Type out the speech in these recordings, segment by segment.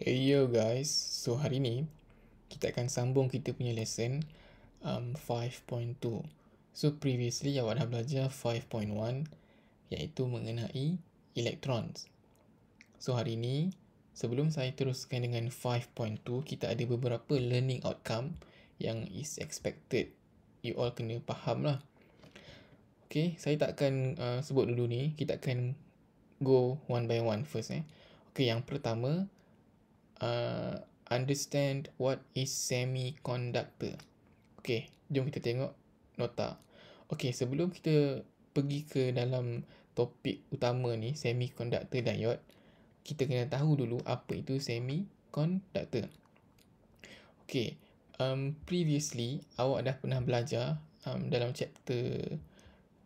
Hey yo guys, so hari ni kita akan sambung kita punya lesson 5.2. So previously awak dah belajar 5.1 iaitu mengenai electrons. So hari ni sebelum saya teruskan dengan 5.2, kita ada beberapa learning outcome yang is expected you all kena faham lah. Okay, saya tak akan sebut dulu ni, kita akan go one by one first. Okay, yang pertama, understand what is semiconductor. Okay, jom kita tengok nota. Okay, sebelum kita pergi ke dalam topik utama ni, semiconductor diode, kita kena tahu dulu apa itu semiconductor. Okay, previously awak dah pernah belajar dalam chapter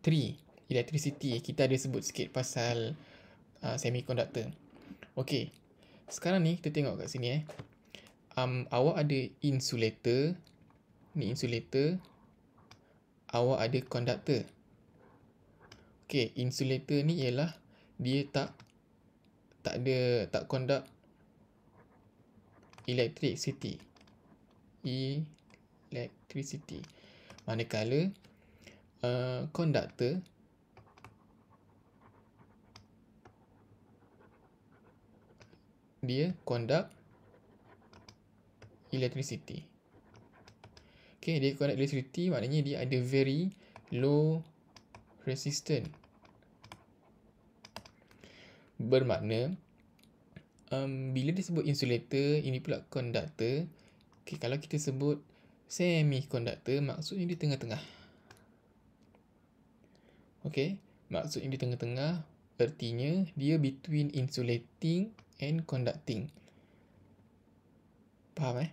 3 electricity, kita ada sebut sikit pasal semiconductor. Okay, sekarang ni kita tengok kat sini awak ada insulator, ni insulator, awak ada conductor. Okay, insulator ni ialah dia tak conduct electricity. Manakala conductor dia conduct electricity. Okay, dia conduct electricity maknanya dia ada very low resistance. Bermakna bila disebut insulator, ini pula conductor. Okay, kalau kita sebut semiconductor, maksudnya di tengah-tengah. Okay, maksudnya di tengah-tengah, artinya dia between insulating and conducting. Faham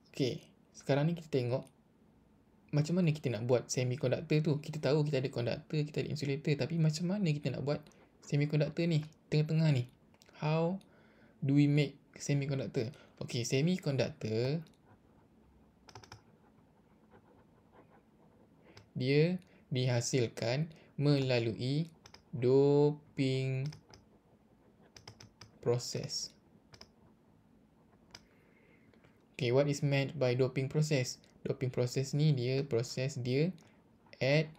Okay, sekarang ni kita tengok macam mana kita nak buat semiconductor tu. Kita tahu kita ada conductor, kita ada insulator, tapi macam mana kita nak buat semiconductor ni, tengah-tengah ni? How do we make semiconductor? Okay, semiconductor dia dihasilkan melalui doping process. Okay, what is meant by doping process? Doping process ni dia proses dia add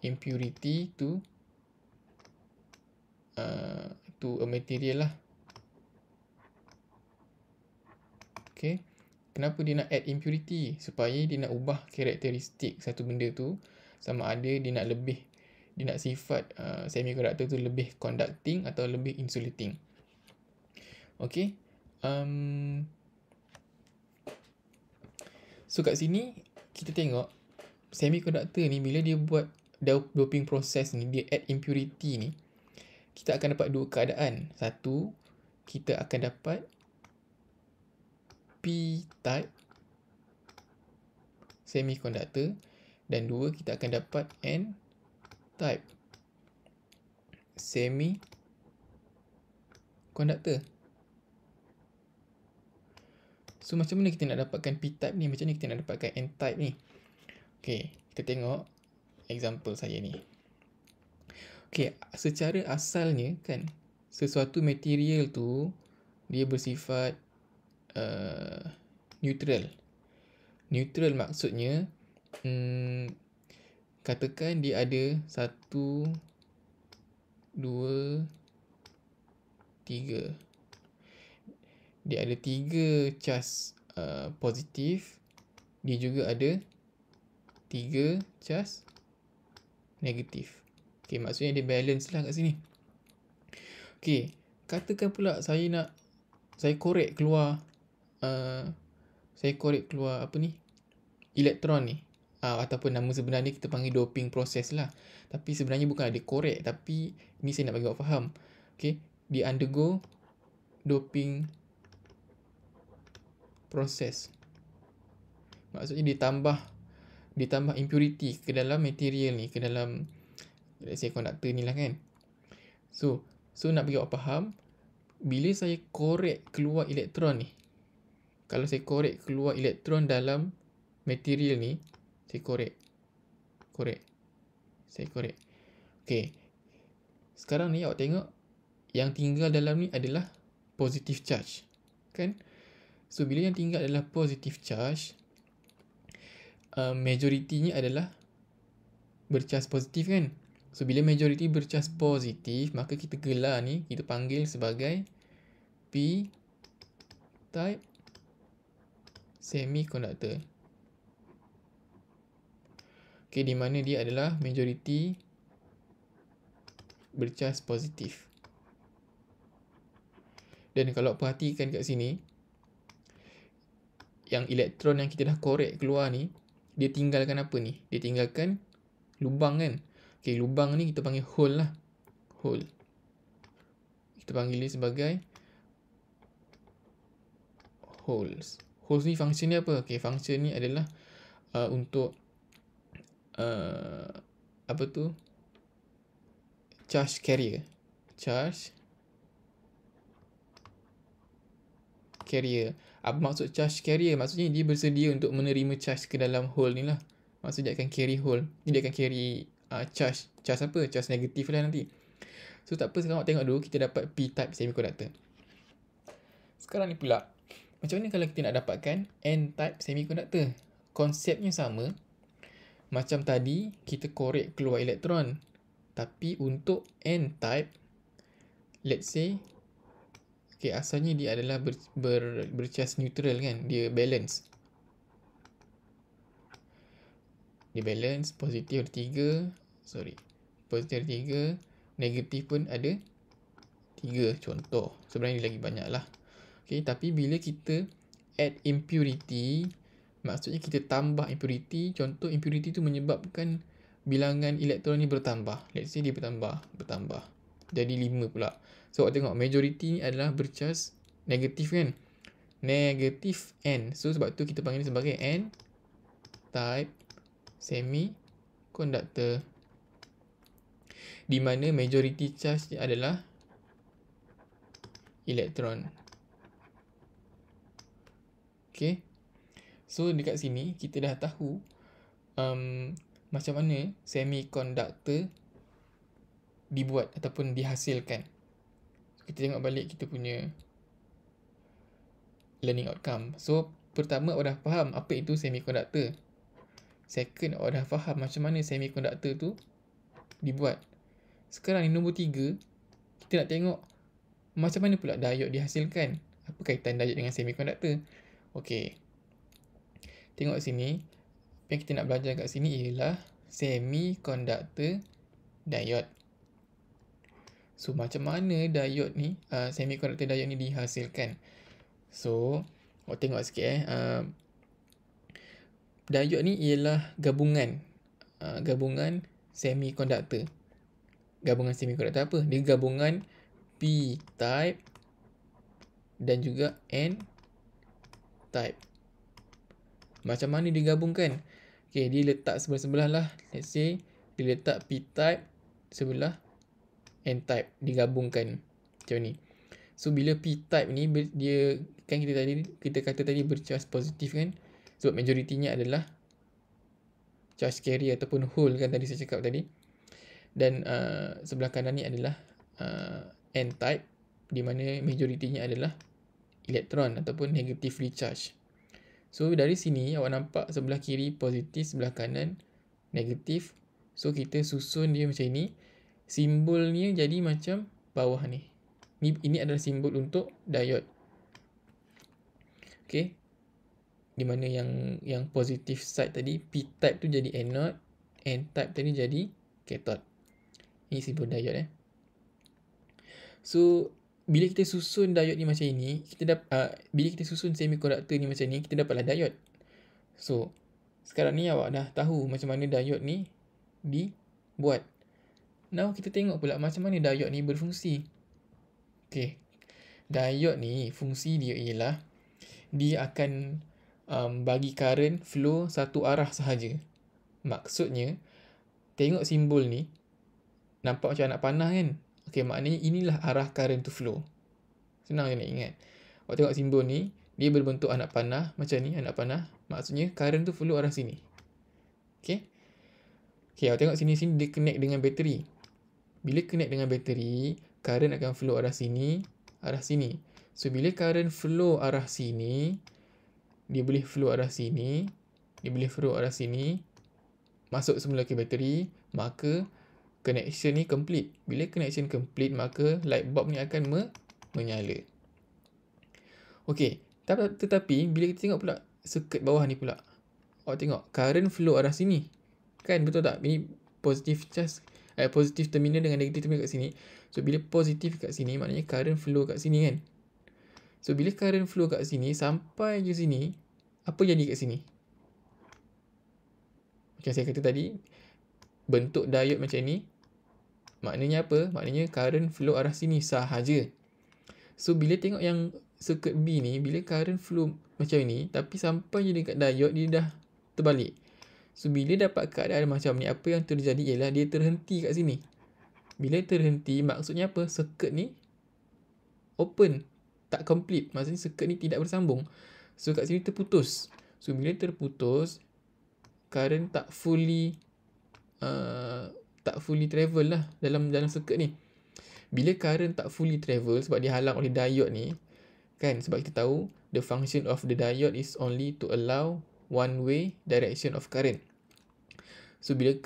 impurity to a material lah. Okay, kenapa dia nak add impurity? Supaya dia nak ubah karakteristik satu benda tu, sama ada dia nak sifat semiconductor tu lebih conducting atau lebih insulating. Okay, so kat sini kita tengok semiconductor ni bila dia buat doping process ni, dia add impurity ni, kita akan dapat dua keadaan. Satu, kita akan dapat P-type semiconductor, dan dua, kita akan dapat N-type semiconductor. So macam mana kita nak dapatkan P-type ni? Macam mana kita nak dapatkan N-type ni? Okay, kita tengok example saya ni. Okay, secara asalnya kan, sesuatu material tu dia bersifat neutral. Neutral maksudnya katakan dia ada 1, 2, 3. Dia ada 3 charge positif. Dia juga ada 3 charge negatif. Okay, maksudnya dia balance lah kat sini. Okay, katakan pula saya korek keluar elektron ni, ataupun nama sebenarnya kita panggil doping process lah. Tapi sebenarnya bukan ada korek, tapi ni saya nak bagi awak faham. Okay, dia undergo doping process. Maksudnya dia tambah impurity ke dalam material ni, ke dalam let's say conductor ni lah kan. So nak bagi awak faham, bila saya korek keluar elektron ni, kalau saya korek keluar elektron dalam material ni, saya korek. Okay, Sekarang ni awak tengok yang tinggal dalam ni adalah positive charge, kan? So bila yang tinggal adalah positive charge, majoritinya adalah bercas positif, kan? So bila majority bercas positif, maka kita gelar ni, kita panggil sebagai P-type semiconductor. Okay, di mana dia adalah majority bercas positif. Dan kalau perhatikan kat sini, yang elektron yang kita dah korek keluar ni, dia tinggalkan apa ni? Dia tinggalkan lubang, kan? Okay, lubang ni kita panggil hole lah. Hole. Kita panggil dia sebagai holes. Holes ni function dia apa? Okay, function ni adalah untuk apa tu? Charge carrier. Charge carrier. Apa maksud charge carrier? Maksudnya dia bersedia untuk menerima charge ke dalam hole ni lah. Maksudnya dia akan carry hole. Dia akan carry charge. Charge apa? Charge negatif lah nanti. So tak apa, sekarang awak tengok dulu kita dapat P-type semiconductor. Sekarang ni pula, macam mana kalau kita nak dapatkan N-type semiconductor? Konsepnya sama. Macam tadi, kita korek keluar elektron. Tapi untuk N-type, let's say, okay, asalnya dia adalah bercas neutral, kan? Dia balance. Dia balance, positif ada 3. Positif ada 3. Negatif pun ada 3 contoh. Sebenarnya lagi banyak lah. Okay, tapi bila kita add impurity, maksudnya kita tambah impurity. Contoh impurity tu menyebabkan bilangan elektron ni bertambah. Let's say dia bertambah. Jadi 5 pula. So awak tengok majority ni adalah bercas negatif, kan? Negatif N. So sebab tu kita panggil sebagai N-type semiconductor. Di mana majority charge dia adalah elektron. Okay. So dekat sini kita dah tahu macam mana semiconductor dibuat ataupun dihasilkan. So, kita tengok balik kita punya learning outcome. So pertama awak dah faham apa itu semiconductor. Second, awak dah faham macam mana semiconductor tu dibuat. Sekarang ni nombor 3, kita nak tengok macam mana pula diode dihasilkan. Apa kaitan diode dengan semiconductor? Okey. Tengok sini. Apa yang kita nak belajar kat sini ialah semiconductor diode. So macam mana diode ni, semiconductor diode ni dihasilkan? So, awak tengok sikit diode ni ialah gabungan semiconductor. Gabungan semiconductor apa? Dia gabungan P-type dan juga N-type. Macam mana digabungkan? Okay, dia letak sebelah-sebelah lah. Let's say, dia letak P-type sebelah N-type. Digabungkan. Macam ni. So, bila P-type ni, dia kan kita kata tadi bercharge positif, kan? Sebab majoritinya adalah charge carrier ataupun hole, kan tadi saya cakap tadi. Dan sebelah kanan ni adalah N-type, di mana majoritinya adalah elektron ataupun negatively charged. So dari sini awak nampak sebelah kiri positif, sebelah kanan negatif. So kita susun dia macam ini. Simbolnya jadi macam bawah ni. Ini adalah simbol untuk diode. Okay. Di mana yang positive side tadi, P-type tu jadi anode, N-type tadi jadi cathode. Ini simbol diode. So bila kita susun diode ni macam ini, bila kita susun semiconductor ni macam ni, kita dapatlah diode. So sekarang ni awak dah tahu macam mana diode ni dibuat. Now kita tengok pula macam mana diode ni berfungsi. Okay. Diode ni fungsi dia ialah dia akan bagi current flow satu arah sahaja. Maksudnya, tengok simbol ni, nampak macam anak panah, kan? Okay, maknanya inilah arah current to flow. Senang je nak ingat. Awak tengok simbol ni, dia berbentuk anak panah, macam ni, anak panah. Maksudnya, current tu flow arah sini. Okay? Okay, awak tengok sini dia connect dengan bateri. Bila connect dengan bateri, current akan flow arah sini, arah sini. So, bila current flow arah sini, dia boleh flow arah sini, dia boleh flow arah sini, masuk semula ke bateri, maka connection ni complete. Bila connection complete, maka light bulb ni akan menyala. Okey, tetapi bila kita tengok pula circuit bawah ni pula, awak tengok current flow arah sini. Kan betul tak? Ini positive charge, positive terminal dengan negative terminal kat sini. So bila positif kat sini, maknanya current flow kat sini kan. So bila current flow kat sini sampai je sini, apa jadi kat sini? Macam saya kata tadi, bentuk diode macam ni, maknanya apa? Maknanya current flow arah sini sahaja. So bila tengok yang circuit B ni, bila current flow macam ni, tapi sampai je dekat diode, dia dah terbalik. So bila dapat keadaan macam ni, apa yang terjadi ialah dia terhenti kat sini. Bila terhenti, maksudnya apa? Circuit ni open, tak complete. Maksudnya circuit ni tidak bersambung. So kat sini terputus. So bila terputus, current tak fully travel lah dalam circuit ni. Bila current tak fully travel sebab dihalang oleh diode ni, kan, sebab kita tahu the function of the diode is only to allow one way direction of current. So bila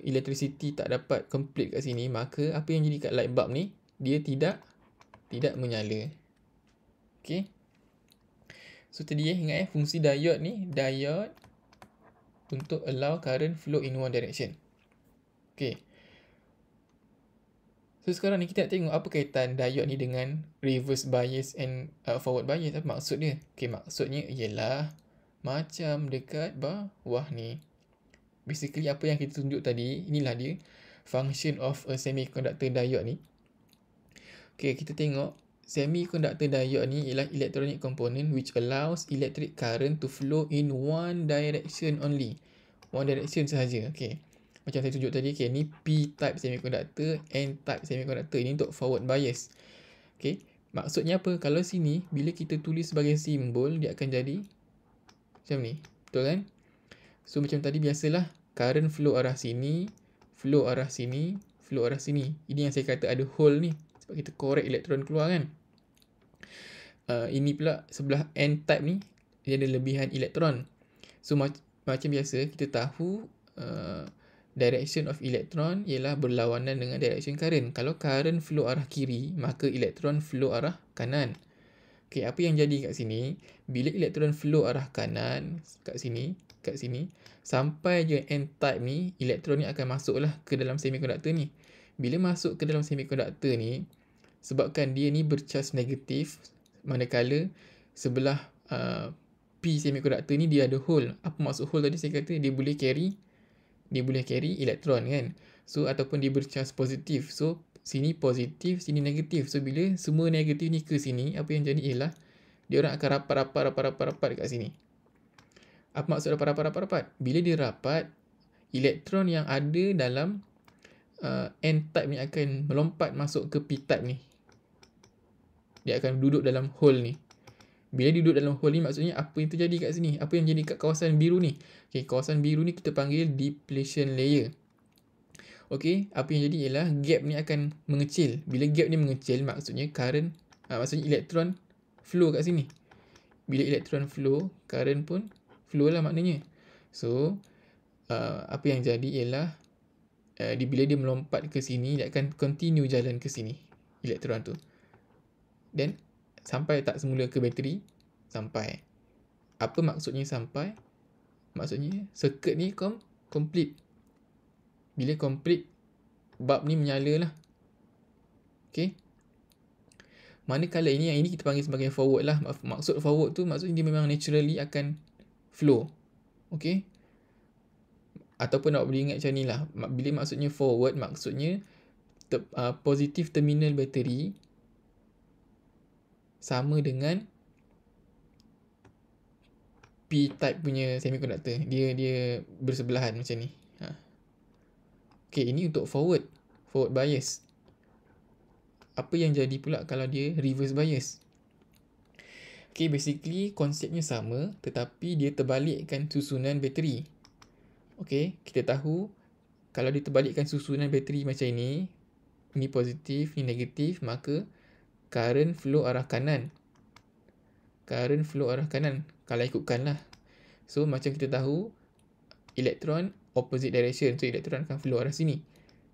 electricity tak dapat complete kat sini, maka apa yang jadi kat light bulb ni, dia tidak menyala. Okay. So tadi ingat fungsi diode ni, diode untuk allow current flow in one direction. Okay. So sekarang ni kita nak tengok apa kaitan diode ni dengan reverse bias and forward bias. Apa maksud dia? Okay, maksudnya ialah macam dekat bawah ni. Basically apa yang kita tunjuk tadi, inilah dia function of a semiconductor diode ni. Okay, kita tengok semiconductor diode ni ialah electronic component which allows electric current to flow in one direction only. One direction sahaja. Okay. Macam saya tunjuk tadi, okay, ni P-type semiconductor, N-type semiconductor. Ini untuk forward bias. Okay. Maksudnya apa? Kalau sini, bila kita tulis sebagai simbol, dia akan jadi macam ni. Betul kan? So, macam tadi biasalah. Current flow arah sini, flow arah sini, flow arah sini. Ini yang saya kata ada hole ni. Sebab kita korek elektron keluar kan. Ini pula sebelah N-type ni, dia ada lebihan elektron. So, macam biasa, kita tahu direction of electron ialah berlawanan dengan direction current. Kalau current flow arah kiri, maka elektron flow arah kanan. Okay, apa yang jadi kat sini, bila elektron flow arah kanan, kat sini, sampai je N-type ni, elektron ni akan masuklah ke dalam semiconductor ni. Bila masuk ke dalam semiconductor ni, sebabkan dia ni bercharge negatif, manakala sebelah P semiconductor ni dia ada hole. Apa maksud hole tadi? Saya kata dia boleh carry elektron kan. So ataupun dia bercharge positif. So sini positif, sini negatif. So bila semua negatif ni ke sini, apa yang jadi ialah dia orang akan rapat dekat sini. Apa maksud rapat? Bila dia rapat, elektron yang ada dalam N-type ni akan melompat masuk ke P-type ni. Dia akan duduk dalam hole ni. Bila duduk dalam hole ni, maksudnya apa yang terjadi kat sini? Apa yang jadi kat kawasan biru ni? Okay, kawasan biru ni kita panggil depletion layer. Okay, apa yang jadi ialah gap ni akan mengecil. Bila gap ni mengecil, maksudnya current, maksudnya elektron flow kat sini. Bila elektron flow, current pun flow lah maknanya. So, apa yang jadi ialah bila dia melompat ke sini, dia akan continue jalan ke sini, elektron tu. Dan sampai tak semula ke bateri? Sampai. Apa maksudnya sampai? Maksudnya circuit ni complete. Bila complete, bulb ni menyala lah. Okay. Manakala yang ini kita panggil sebagai forward lah. Maksud forward tu maksudnya dia memang naturally akan flow. Okay. Ataupun awak boleh ingat macam ni lah. Bila maksudnya forward, maksudnya positif terminal bateri sama dengan P-type punya semiconductor. Dia bersebelahan macam ni. Okay, ini untuk forward bias. Apa yang jadi pula kalau dia reverse bias? Okay, basically konsepnya sama, tetapi dia terbalikkan susunan bateri. Okay, kita tahu Kalau diterbalikkan susunan bateri macam ini positif, ni negatif, maka current flow arah kanan. Current flow arah kanan, kalau ikutkan lah. So macam kita tahu, elektron opposite direction. So elektron akan flow arah sini.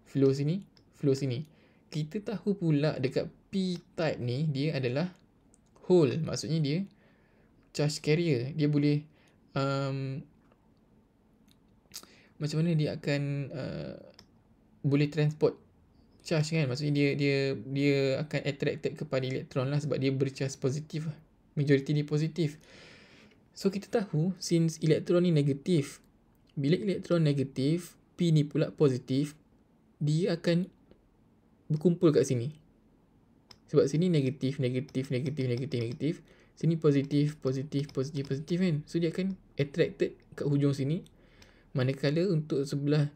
Flow sini, flow sini. Kita tahu pula dekat P-type ni, dia adalah hole. Maksudnya dia charge carrier. Dia boleh macam mana dia akan boleh transport charge kan. Maksudnya dia akan attracted kepada elektron lah, sebab dia bercharge positif lah. Majority dia positif. So kita tahu since elektron ni negatif, bila elektron negatif, P ni pula positif, dia akan berkumpul kat sini. Sebab sini negatif, negatif, negatif, negatif, negatif. Sini positif, positif, positif, positif kan. So dia akan attracted kat hujung sini. Manakala untuk sebelah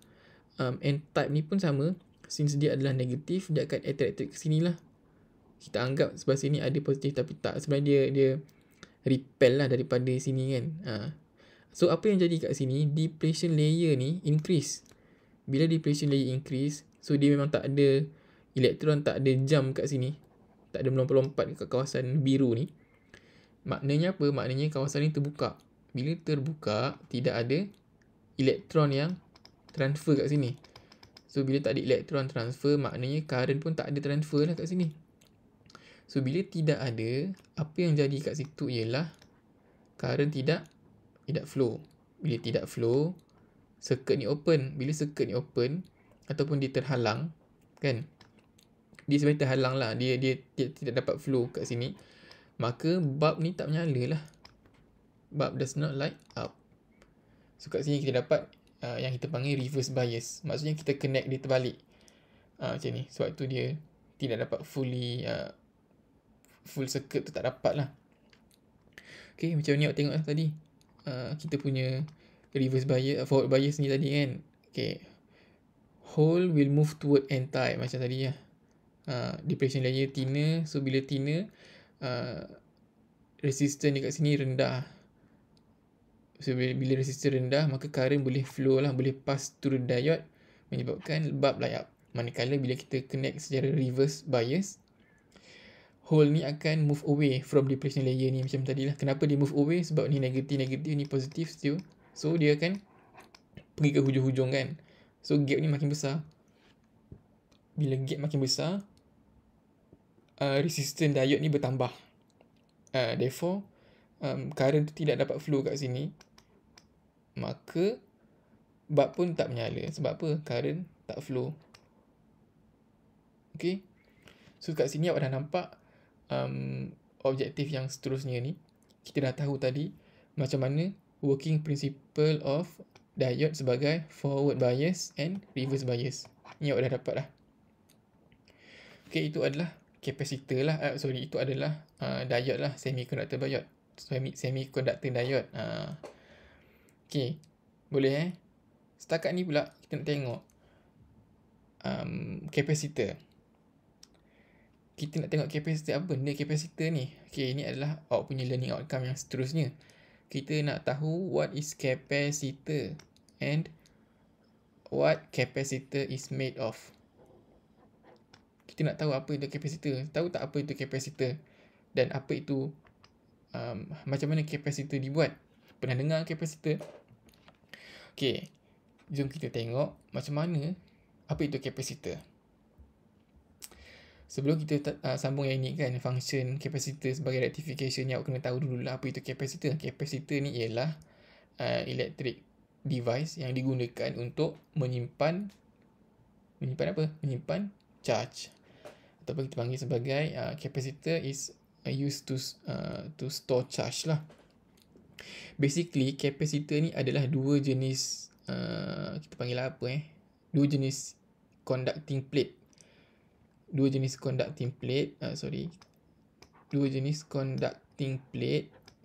N-type ni pun sama. Since dia adalah negatif, dia akan attracted ke sini lah. Kita anggap sebelah sini ada positif, tapi tak. Sebenarnya dia repel lah daripada sini kan. So apa yang jadi kat sini, depletion layer ni increase. Bila depletion layer increase, so dia memang tak ada elektron, tak ada jump kat sini, tak ada melompat kat kawasan biru ni. Maknanya apa? Maknanya kawasan ni terbuka. Bila terbuka, tidak ada elektron yang transfer kat sini. So bila tak ada elektron transfer, maknanya current pun tak ada transfer lah kat sini. So bila tidak ada, apa yang jadi kat situ ialah current tidak flow. Bila tidak flow, circuit ni open. Bila circuit ni open ataupun dia terhalang kan, dia sebenarnya terhalang lah, dia tidak dapat flow kat sini, maka bulb ni tak menyala lah. Bulb does not light up. So kat sini kita dapat yang kita panggil reverse bias. Maksudnya kita connect dia terbalik macam ni. Sebab tu dia tidak dapat full circuit tu tak dapat lah. Okay, macam ni awak tengok lah tadi. Kita punya reverse bias, forward bias ni tadi kan. Okay, hole will move toward N-type macam tadi lah. Depletion layer thinner. So bila thinner, resistance dekat sini rendah. So bila resistance rendah, maka current boleh flow lah, boleh pass through the diode, menyebabkan bulb light up. Manakala bila kita connect secara reverse bias, hole ni akan move away from depletion layer ni macam tadi lah. Kenapa dia move away? Sebab ni negatif, ni positif still. So dia akan pergi ke hujung-hujung kan. So gap ni makin besar. Bila gap makin besar, resistance diode ni bertambah. Therefore, current tu tidak dapat flow kat sini. Maka bulb pun tak menyala. Sebab apa? Current tak flow. Okay. So kat sini awak dah nampak objektif yang seterusnya ni. Kita dah tahu tadi macam mana working principle of diode sebagai forward bias and reverse bias. Ni awak dah dapat lah. Okay, itu adalah capacitor lah. Itu adalah diode lah, semiconductor diode. Semiconductor diode. Okay, boleh Setakat ni pula kita nak tengok capacitor. Kita nak tengok capacitor, apa benda capacitor ni. Okay, ini adalah awak punya learning outcome yang seterusnya. Kita nak tahu what is capacitor and what capacitor is made of. Kita nak tahu apa itu capacitor. Tahu tak apa itu capacitor? Dan apa itu, macam mana capacitor dibuat? Pernah dengar capacitor? Okay, jom kita tengok macam mana, apa itu capacitor. Sebelum kita sambung yang ini kan, function capacitor sebagai rectification, yang awak kena tahu dulu lah apa itu capacitor. Capacitor ni ialah electric device yang digunakan untuk menyimpan apa? Menyimpan charge. Ataupun kita panggil sebagai capacitor is used to store charge lah. Basically, capacitor ni adalah dua jenis, kita panggil apa dua jenis conducting plate. Dua jenis conducting plate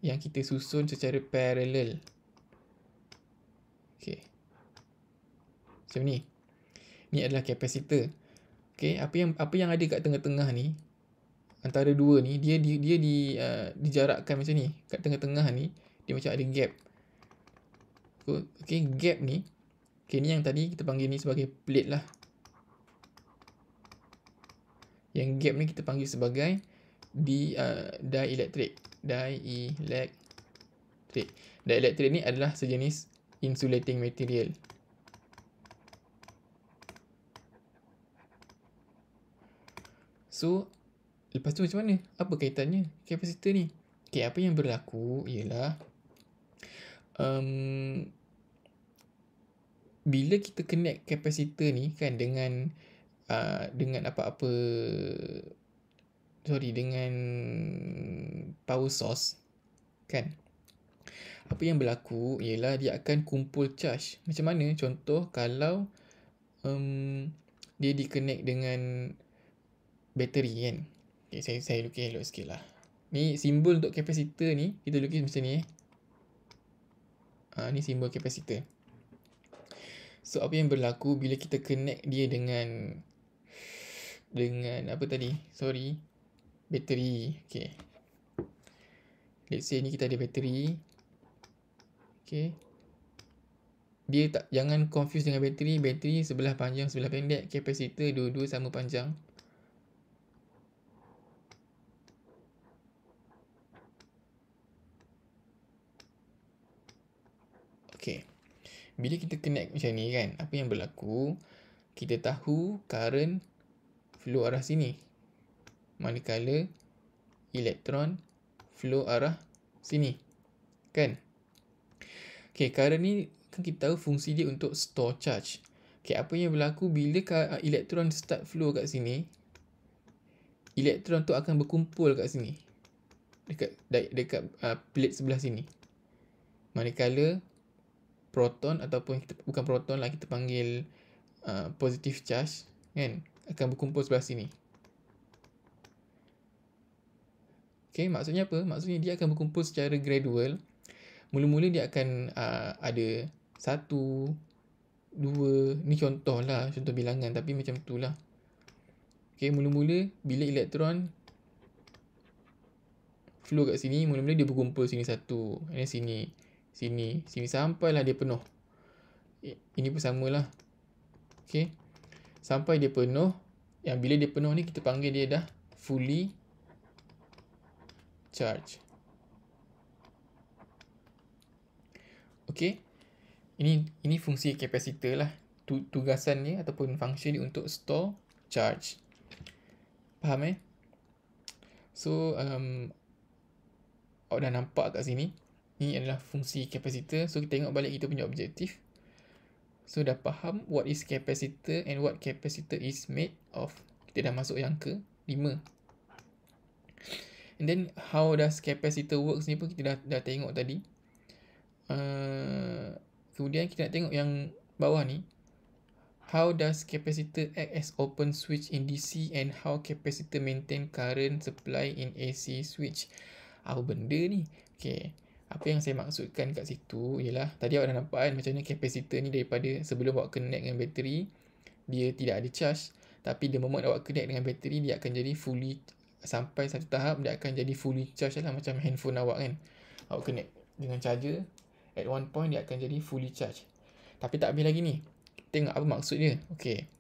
yang kita susun secara parallel. Okay, macam ni. Ni adalah capacitor. Okay, apa yang ada kat tengah-tengah ni, antara dua ni, dia dijarakkan macam ni. Kat tengah-tengah ni dia macam ada gap. Okay, gap ni Okay, ni yang tadi kita panggil ni sebagai plate lah. Yang gap ni kita panggil sebagai dielectric. Dielectric ni adalah sejenis insulating material. So, lepas tu macam mana? Apa kaitannya kapasitor ni? Okay, apa yang berlaku ialah bila kita connect kapasitor ni kan dengan apa-apa, dengan power source kan, apa yang berlaku ialah dia akan kumpul charge. Macam mana? Contoh kalau dia di-connect dengan bateri kan. Okay, saya lukis elok sikit lah. Ni simbol untuk kapasitor ni, kita lukis macam ni ni simbol kapasitor. So, apa yang berlaku bila kita connect dia dengan apa tadi? Bateri. Okay. Let's say ni kita ada bateri. Okay. Jangan confuse dengan bateri. Bateri sebelah panjang, sebelah pendek. Kapasitor dua-dua sama panjang. Okay. Bila kita connect macam ni kan, apa yang berlaku? Kita tahu current flow arah sini. Manakala elektron flow arah sini. Kan? Okay, current ni kan kita tahu fungsi dia untuk store charge. Okay, apa yang berlaku bila elektron start flow kat sini, elektron tu akan berkumpul kat sini. Dekat plate sebelah sini. Manakala proton ataupun bukan proton lah, kita panggil positive charge kan, akan berkumpul sebelah sini. Okay, maksudnya apa? Maksudnya dia akan berkumpul secara gradual. Mula-mula dia akan ada 1, 2, ni contoh lah, contoh bilangan, tapi macam tu lah. Okay, mula-mula bila elektron flow kat sini, mula-mula dia berkumpul sini 1, sini sampailah dia penuh. Ini pun samalah. Okay, sampai dia penuh. Yang bila dia penuh ni kita panggil dia dah fully charge. Okay, ini fungsi kapasitor lah. Tugasan dia ataupun function dia untuk store charge. Faham So, awak dah nampak kat sini. Ini adalah fungsi kapasitor. So, kita tengok balik kita punya objektif. So, dah faham what is capacitor and what capacitor is made of. Kita dah masuk yang ke 5. And then, how does capacitor works ni pun kita dah tengok tadi. Kemudian, kita nak tengok yang bawah ni. How does capacitor act as open switch in DC and how capacitor maintain current supply in AC switch? Apa benda ni? Okay. Apa yang saya maksudkan kat situ ialah, tadi awak dah nampak kan macam mana capacitor ni daripada sebelum awak connect dengan bateri, dia tidak ada charge. Tapi the moment awak connect dengan bateri, dia akan jadi fully, sampai satu tahap dia akan jadi fully charge lah, macam handphone awak kan. Awak connect dengan charger, at one point dia akan jadi fully charge. Tapi tak habis lagi ni. Tengok apa maksud dia. Okay.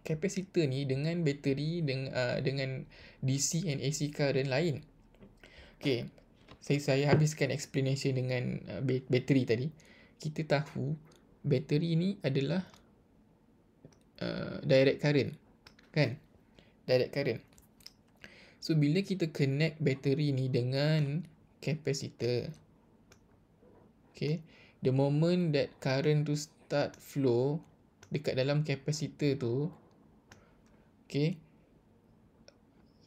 Capacitor ni dengan bateri, dengan DC and AC current lain. Okay. Saya habiskan explanation dengan bateri tadi. Kita tahu bateri ni adalah direct current. Kan? Direct current. So, bila kita connect bateri ni dengan capacitor. Okay. The moment that current tu start flow dekat dalam capacitor tu. Okay.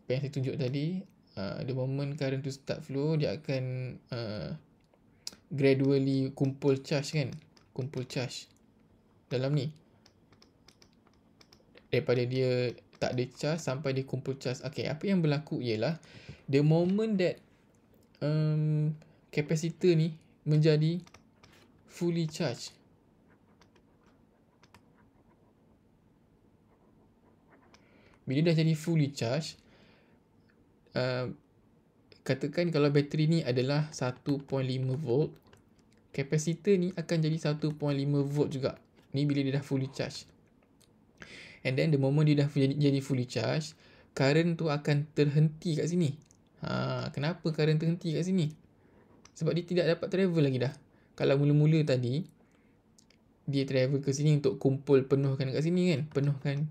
Apa yang saya tunjuk tadi. The moment current to start flow, dia akan gradually kumpul charge kan. Kumpul charge dalam ni. Daripada dia tak ada charge sampai dia kumpul charge. Okay, apa yang berlaku ialah the moment that capacitor ni menjadi fully charged. Bila dah jadi fully charged, katakan kalau bateri ni adalah 1.5 volt, kapasitor ni akan jadi 1.5 volt juga. Ni bila dia dah fully charge. And then the moment dia dah jadi fully charge, current tu akan terhenti kat sini. Kenapa current terhenti kat sini? Sebab dia tidak dapat travel lagi dah. Kalau mula-mula tadi, dia travel ke sini untuk kumpul, penuhkan kat sini kan. Penuhkan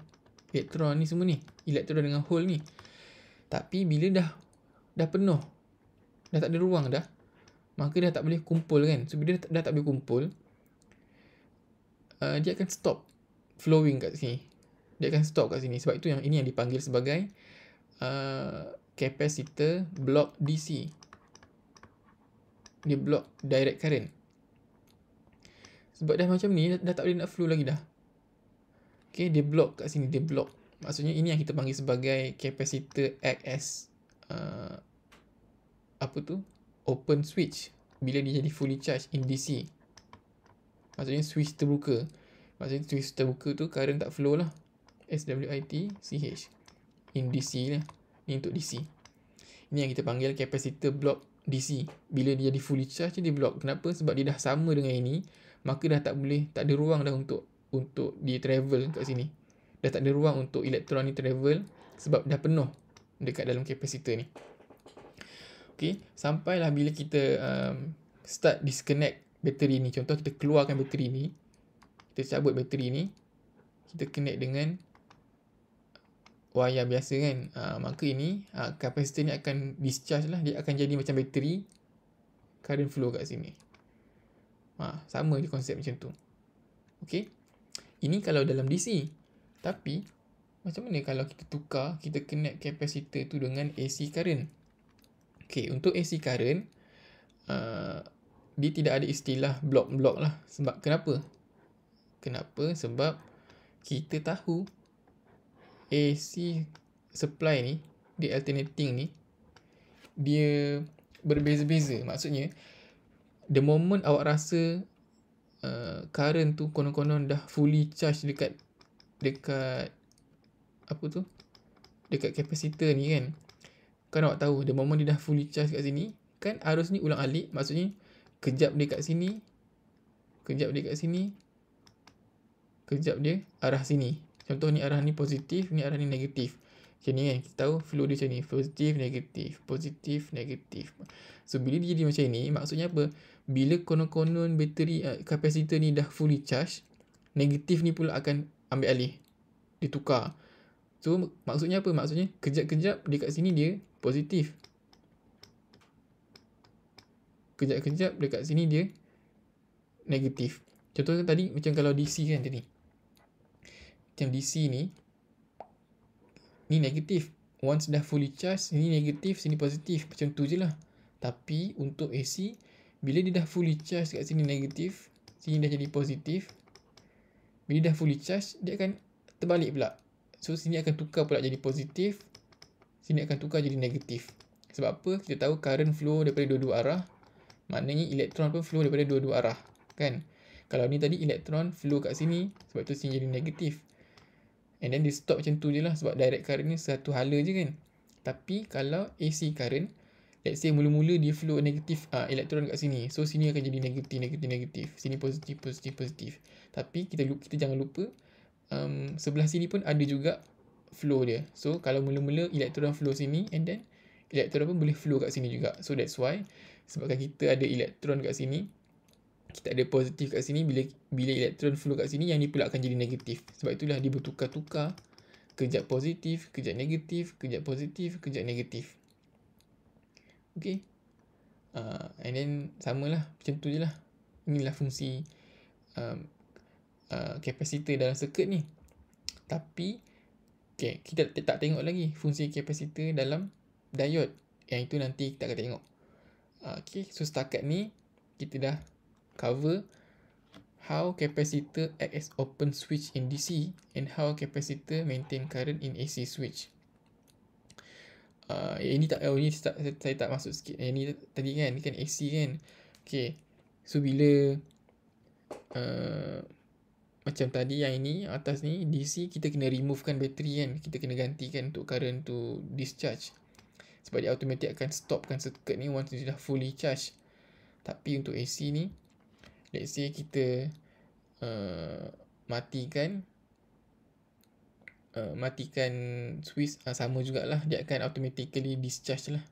elektron ni semua ni. Elektron dengan hole ni. Tapi bila dah penuh, dah tak ada ruang dah, maka dah tak boleh kumpul kan. So bila dah tak boleh kumpul, dia akan stop flowing kat sini. Dia akan stop kat sini. Sebab itu ini yang dipanggil sebagai capacitor block DC. Dia block direct current. Sebab dah macam ni, dah tak boleh nak flow lagi dah. Okay, dia block kat sini. Dia block. Maksudnya ini yang kita panggil sebagai capacitor act as open switch. Bila dia jadi fully charged in DC. Maksudnya switch terbuka. Maksudnya switch terbuka tu current tak flow lah. SWITCH. In DC lah. Ni untuk DC. Ini yang kita panggil capacitor block DC. Bila dia jadi fully charged, dia block. Kenapa? Sebab dia dah sama dengan ini. Maka dah tak ada ruang dah untuk dia travel kat sini. Dah tak ada ruang untuk elektron ni travel. Sebab dah penuh dekat dalam capacitor ni. Okay, sampailah bila kita start disconnect bateri ni. Contoh kita keluarkan bateri ni. Kita cabut bateri ni. Kita connect dengan wayar biasa kan. Maka ini kapasitor ni akan discharge lah. Dia akan jadi macam bateri. Current flow kat sini. Sama je konsep macam tu. Okay. Ini kalau dalam DC. Tapi macam mana kalau kita tukar, kita connect kapasitor tu dengan AC current. Okay, untuk AC current dia tidak ada istilah block-block lah. Sebab kenapa? Sebab kita tahu AC supply ni, dia alternating ni, dia berbeza-beza. Maksudnya, the moment awak rasa current tu konon-konon dah fully charge dekat dekat kapasitor ni kan. Kan awak tahu, the moment dia dah fully charge kat sini, kan arus ni ulang alik. Maksudnya, kejap dia kat sini, kejap dia kat sini, kejap dia arah sini. Contoh ni arah ni positif, ni arah ni negatif. Macam ni kan, kita tahu flow dia macam ni. Positif, negatif, positif, negatif. So, bila dia jadi macam ni, maksudnya apa? Bila konon-konon bateri kapasitor ni dah fully charge, negatif ni pula akan ambil alih. Dia tukar. So, maksudnya apa? Maksudnya, kejap-kejap dekat sini dia positif. Kejap-kejap dekat sini dia negatif. Contohnya tadi, macam kalau DC kan tadi. Macam DC ni negatif. Once dah fully charge, sini negatif, sini positif. Macam tu je lah. Tapi untuk AC, bila dia dah fully charge kat sini negatif, sini dah jadi positif. Bila dah fully charge, dia akan terbalik pula. So, sini akan tukar pula jadi positif. Sini akan tukar jadi negatif. Sebab apa? Kita tahu current flow daripada dua-dua arah. Maknanya elektron pun flow daripada dua-dua arah. Kan? Kalau ni tadi elektron flow kat sini, sebab tu sini jadi negatif. And then dia stop macam tu je lah. Sebab direct current ni satu hala je kan. Tapi kalau AC current, let's say mula-mula dia flow negatif elektron kat sini. So sini akan jadi negatif, negatif, negatif. Sini positif, positif, positif. Tapi kita jangan lupa sebelah sini pun ada juga flow dia. So kalau mula-mula elektron flow sini, and then elektron pun boleh flow kat sini juga. So that's why sebabkan kita ada elektron kat sini, kita ada positif kat sini, bila elektron flow kat sini, yang ni pula akan jadi negatif. Sebab itulah dia bertukar-tukar. Kejap positif, kejap negatif, kejap positif, kejap negatif. Okay. And then samalah, macam tu je lah. Inilah fungsi kapasitor dalam circuit ni. Tapi okay, kita tak tengok lagi fungsi kapasitor dalam diode. Yang itu nanti kita akan tengok. Okay, so setakat ni kita dah cover how capacitor act as open switch in DC and how capacitor maintain current in AC switch. Ini saya tak masuk sikit. Ini tadi kan, ni kan AC kan. Okay, so bila macam tadi yang ini atas ni DC, kita kena removekan bateri kan. Kita kena gantikan untuk current to discharge. Sebab dia automatic akan stopkan circuit ni once dia dah fully charge. Tapi untuk AC ni, let's say kita matikan switch, sama jugalah, dia akan automatically discharge lah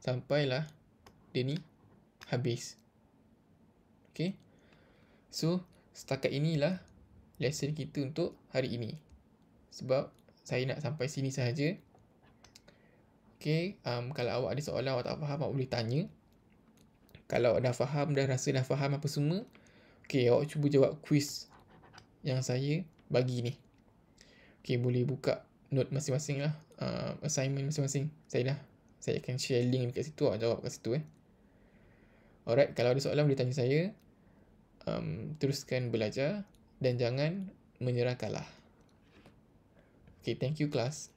sampailah dia ni habis. Okay, so setakat inilah lesson kita untuk hari ini, sebab saya nak sampai sini sahaja. Okay, kalau awak ada soalan, awak tak faham, awak boleh tanya. Kalau dah faham, dah rasa dah faham apa semua, okay, awak cuba jawab quiz yang saya bagi ni. Okay, boleh buka note masing-masing lah, assignment masing-masing. Saya akan share link dekat situ, awak jawab kat situ. Alright, kalau ada soalan boleh tanya saya. Teruskan belajar dan jangan menyerah kalah. Okay, thank you class.